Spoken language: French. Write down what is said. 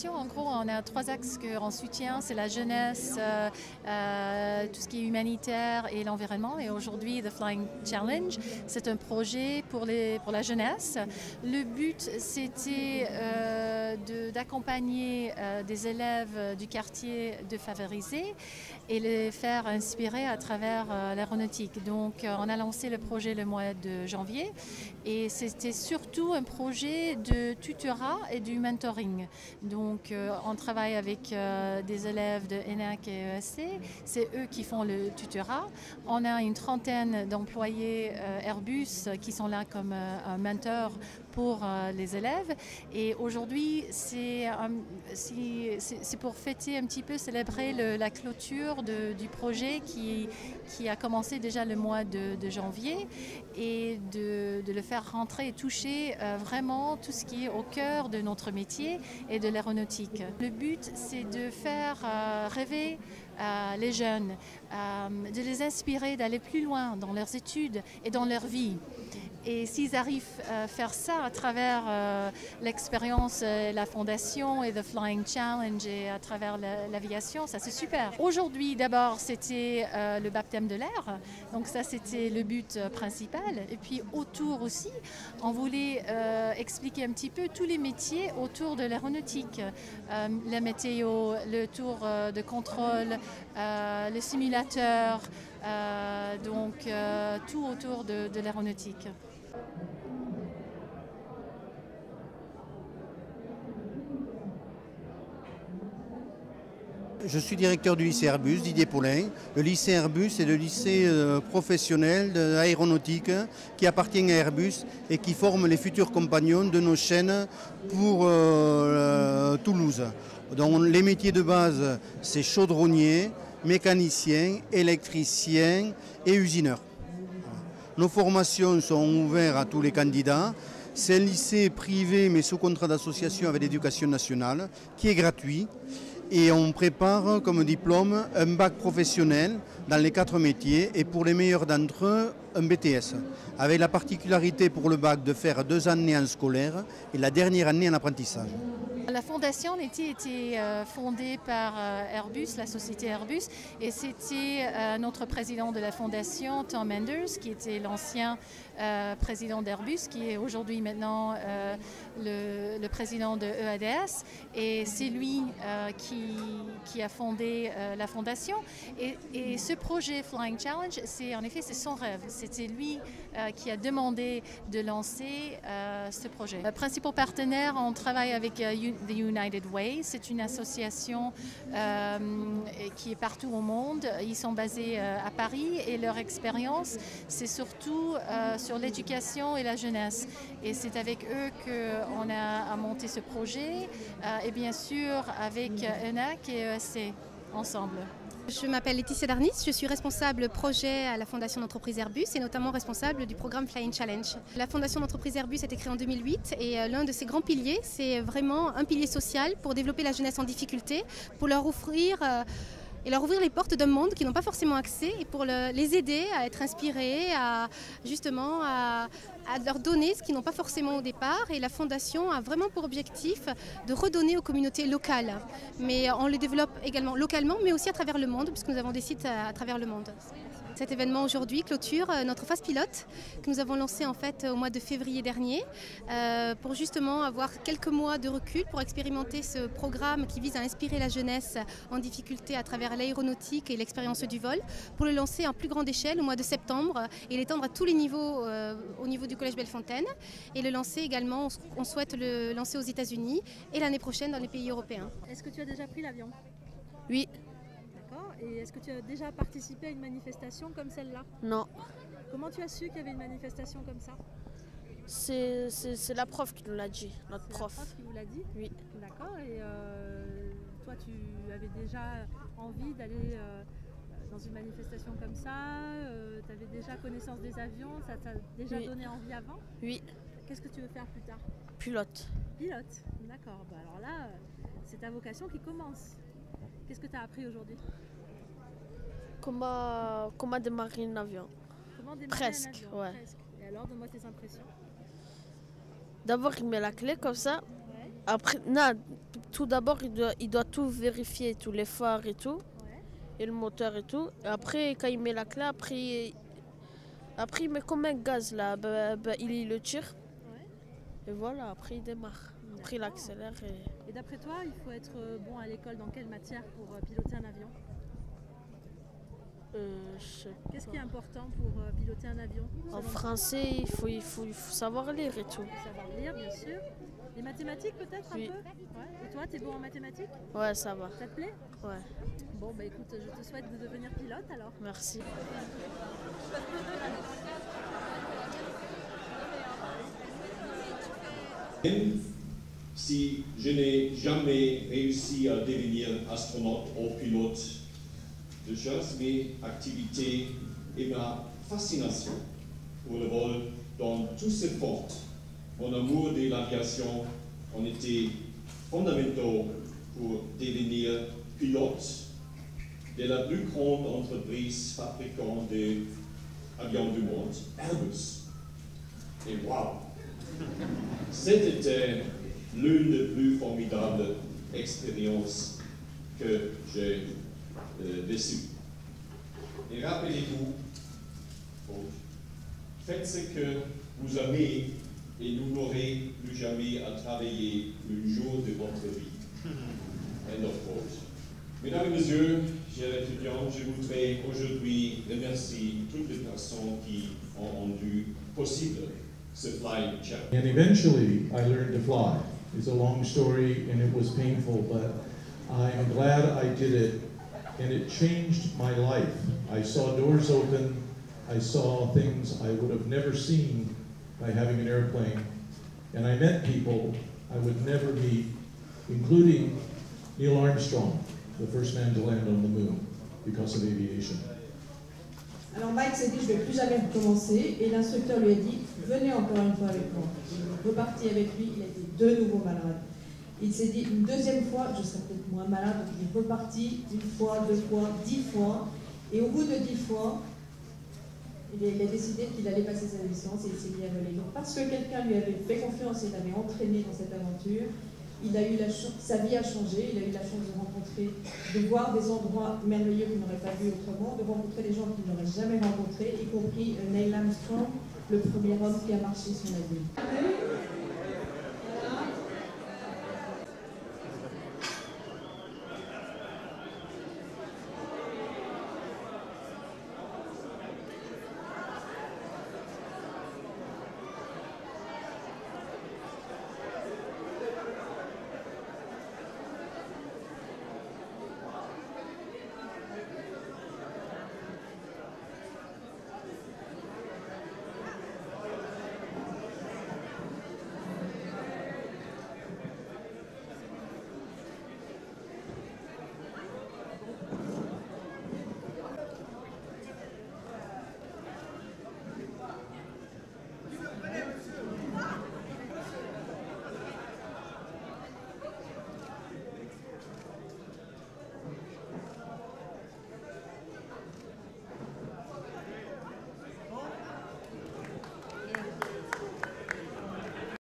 fondation, en gros, on a 3 axes qu'on soutient. C'est la jeunesse, tout ce qui est humanitaire et l'environnement. Et aujourd'hui, The Flying Challenge, c'est un projet pour la jeunesse. Le but, c'était d'accompagner des élèves du quartier défavorisé et les faire inspirer à travers l'aéronautique. Donc, on a lancé le projet le mois de janvier et c'était surtout un projet de tutorat et du mentoring. Donc, on travaille avec des élèves de ENAC et ESC. C'est eux qui font le tutorat. On a une trentaine d'employés Airbus qui sont là comme un mentor pour les élèves. Et aujourd'hui, c'est pour fêter un petit peu, célébrer la clôture du projet qui a commencé déjà le mois de janvier et de le faire rentrer et toucher vraiment tout ce qui est au cœur de notre métier et de l'aéronautique. Le but, c'est de faire rêver les jeunes, de les inspirer d'aller plus loin dans leurs études et dans leur vie. Et s'ils arrivent à faire ça à travers l'expérience, la fondation et The Flying Challenge et à travers l'aviation, ça c'est super. Aujourd'hui, d'abord, c'était le baptême de l'air. Donc ça, c'était le but principal. Et puis autour aussi, on voulait expliquer un petit peu tous les métiers autour de l'aéronautique. La météo, le tour de contrôle, le simulateur, donc tout autour de l'aéronautique. Je suis directeur du lycée Airbus, Didier Paulin. Le lycée Airbus est le lycée professionnel de l'aéronautique qui appartient à Airbus et qui forme les futurs compagnons de nos chaînes pour Toulouse. Donc les métiers de base, c'est chaudronnier, mécanicien, électricien et usineur. Nos formations sont ouvertes à tous les candidats. C'est un lycée privé mais sous contrat d'association avec l'éducation nationale qui est gratuit. Et on prépare comme diplôme un bac professionnel dans les 4 métiers et pour les meilleurs d'entre eux, un BTS. Avec la particularité pour le bac de faire 2 années en scolaire et la dernière année en apprentissage. La fondation était fondée par Airbus, la société Airbus, et c'était notre président de la fondation, Tom Enders, qui était l'ancien président d'Airbus, qui est aujourd'hui maintenant le président de EADS, et c'est lui qui a fondé la fondation. Et ce projet Flying Challenge, en effet, c'est son rêve. C'était lui qui a demandé de lancer ce projet. Le principal partenaire, on travaille avec The United Way, c'est une association qui est partout au monde. Ils sont basés à Paris et leur expérience, c'est surtout sur l'éducation et la jeunesse. Et c'est avec eux qu'on a monté ce projet et bien sûr avec ENAC et ESC ensemble. Je m'appelle Laetitia Darnis, je suis responsable projet à la Fondation d'entreprise Airbus et notamment responsable du programme Flying Challenge. La Fondation d'entreprise Airbus a été créée en 2008 et l'un de ses grands piliers, c'est vraiment un pilier social pour développer la jeunesse en difficulté, pour leur ouvrir les portes d'un monde qui n'ont pas forcément accès et pour les aider à être inspirés, à leur donner ce qu'ils n'ont pas forcément au départ. Et la Fondation a vraiment pour objectif de redonner aux communautés locales. Mais on les développe également localement, mais aussi à travers le monde, puisque nous avons des sites à travers le monde. Cet événement aujourd'hui clôture notre phase pilote que nous avons lancée en fait au mois de février dernier pour justement avoir quelques mois de recul pour expérimenter ce programme qui vise à inspirer la jeunesse en difficulté à travers l'aéronautique et l'expérience du vol, pour le lancer en plus grande échelle au mois de septembre et l'étendre à tous les niveaux au niveau du Collège Bellefontaine et le lancer également, on souhaite le lancer aux États-Unis et l'année prochaine dans les pays européens. Est-ce que tu as déjà pris l'avion ? Oui. D'accord. Et est-ce que tu as déjà participé à une manifestation comme celle-là ? Non. Comment tu as su qu'il y avait une manifestation comme ça ? C'est la prof qui nous l'a dit, notre prof. C'est la prof qui vous l'a dit ? Oui. D'accord. Et toi, tu avais déjà envie d'aller dans une manifestation comme ça ? Tu avais déjà connaissance des avions ? Ça t'a déjà donné envie avant ? Oui. Qu'est-ce que tu veux faire plus tard ? Pilote. Pilote, d'accord. Bah alors là, c'est ta vocation qui commence. Qu'est-ce que tu as appris aujourd'hui ? Comment démarrer un avion. Comment démarrer Presque, un avion ? ouais. Presque. Et alors, donne-moi tes impressions. D'abord, il met la clé comme ça. Ouais. Après, non, tout d'abord, il doit tout vérifier, tous les phares et tout, et le moteur et tout. Et après, quand il met la clé, après il met comme un gaz là, il le tire. Et voilà, après il démarre. Après il accélère. Et d'après toi, il faut être bon à l'école dans quelle matière pour piloter un avion? Qu'est-ce qui est important pour piloter un avion? En français, il faut savoir lire et tout. Il faut savoir lire, bien sûr. Les mathématiques peut-être un peu? Ouais. Et toi, tu es bon en mathématiques? Ouais, ça va. Ça te plaît? Ouais. Bon, bah écoute, je te souhaite de devenir pilote alors. Merci. Même si je n'ai jamais réussi à devenir astronaute ou pilote, de chasse, mes activités et ma fascination pour le vol dans tous ses formes, mon amour de l'aviation ont été fondamentaux pour devenir pilote de la plus grande entreprise fabricante d'avions du monde, Airbus. Et waouh! C'était l'une des plus formidables expériences que j'ai vécues. Et rappelez-vous, faites ce que vous aimez et vous n'aurez plus jamais à travailler un jour de votre vie. End of quote. Mesdames et messieurs, chers étudiants, je voudrais aujourd'hui remercier toutes les personnes qui ont rendu possible ce Flying Challenge. And eventually, I learned to fly. It's a long story and it was painful, but I am glad I did it, and it changed my life. I saw doors open, I saw things I would have never seen by having an airplane, and I met people I would never meet, including Neil Armstrong, the first man to land on the moon, because of aviation. Alors Mike s'est dit, je ne vais plus jamais recommencer, et l'instructeur lui a dit, venez encore une fois avec moi. Il est reparti avec lui, il a été de nouveau malade. Il s'est dit, une deuxième fois, je serai peut-être moins malade, donc il est reparti une fois, 2 fois, 10 fois, et au bout de 10 fois, il a décidé qu'il allait passer sa licence et il s'est mis à voler. Donc parce que quelqu'un lui avait fait confiance et l'avait entraîné dans cette aventure, il a eu sa vie a changé, il a eu la chance de rencontrer, de voir des endroits merveilleux qu'il n'aurait pas vus autrement, de rencontrer des gens qu'il n'aurait jamais rencontrés, y compris Neil Armstrong, le premier homme qui a marché sur la Lune.